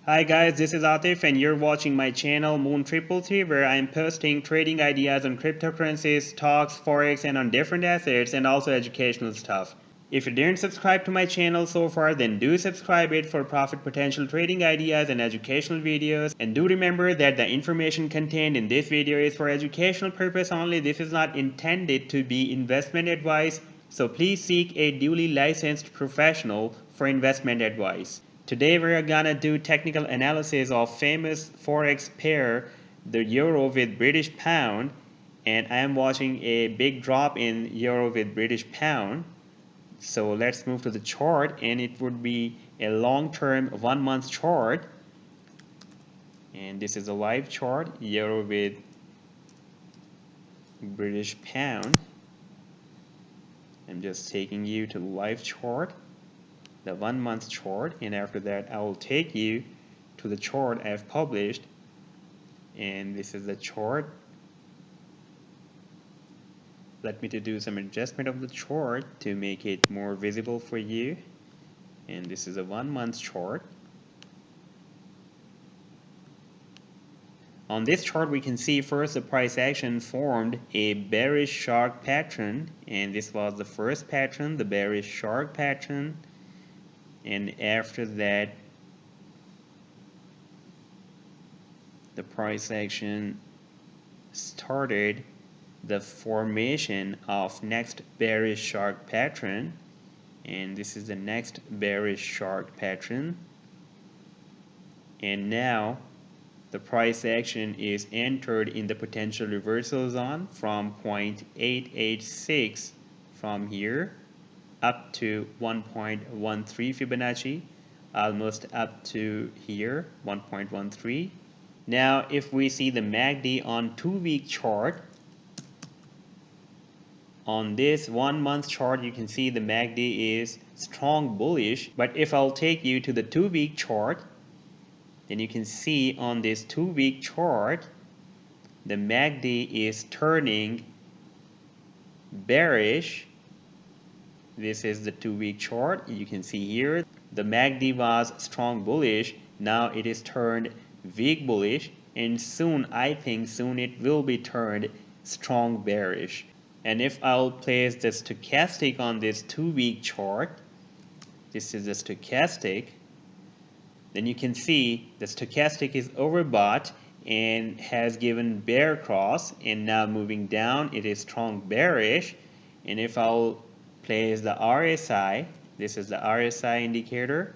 Hi guys, this is Atif and you're watching my channel Moon333 where I am posting trading ideas on cryptocurrencies, stocks, forex and on different assets and also educational stuff. If you didn't subscribe to my channel so far, then do subscribe it for profit potential trading ideas and educational videos. And do remember that the information contained in this video is for educational purpose only. This is not intended to be investment advice. So please seek a duly licensed professional for investment advice. Today we're gonna do technical analysis of famous forex pair, the euro with British pound, and I am watching a big drop in euro with British pound. So let's move to the chart, and it would be a long-term 1 month chart, and this is a live chart, euro with British pound. I'm just taking you to the live chart, the 1 month chart, and after that I will take you to the chart I have published, and this is the chart. Let me to do some adjustment of the chart to make it more visible for you, and this is a 1 month chart. On this chart we can see first the price action formed a bearish shark pattern, and this was the first pattern, the bearish shark pattern, and after that the price action started the formation of next bearish shark pattern, and this is the next bearish shark pattern, and now the price action is entered in the potential reversal zone from 0.886 from here up to 1.13 Fibonacci, almost up to here 1.13. Now if we see the MACD on 2-week chart, on this 1 month chart you can see the MACD is strong bullish, but if I'll take you to the 2-week chart, then you can see on this 2-week chart the MACD is turning bearish. This is the 2-week chart. You can see here the MACD was strong bullish, now it is turned weak bullish, and soon, I think soon it will be turned strong bearish. And if I'll place the stochastic on this 2-week chart, this is the stochastic, then you can see the stochastic is overbought and has given bear cross, and now moving down it is strong bearish. And if I'll place the RSI, this is the RSI indicator,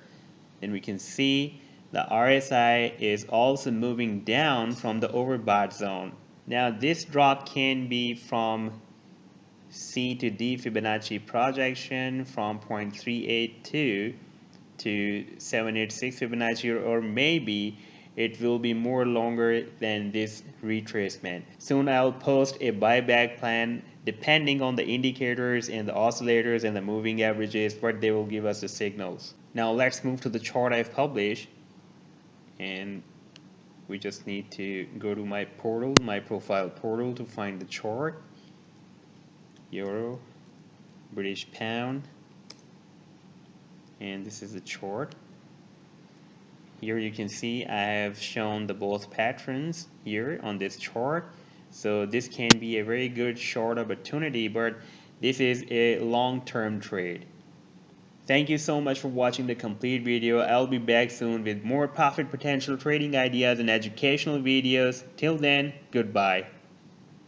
then we can see the RSI is also moving down from the overbought zone. Now this drop can be from C to D Fibonacci projection from 0.382 to 786 Fibonacci, or maybe it will be more longer than this retracement. Soon I'll post a buyback plan depending on the indicators and the oscillators and the moving averages, what they will give us the signals. Now let's move to the chart I've published, and we just need to go to my portal, my profile portal, to find the chart. Euro, British pound, and this is the chart. Here you can see I have shown the both patterns here on this chart, so this can be a very good short opportunity, but this is a long-term trade. Thank you so much for watching the complete video. I'll be back soon with more profit potential trading ideas and educational videos. Till then, goodbye.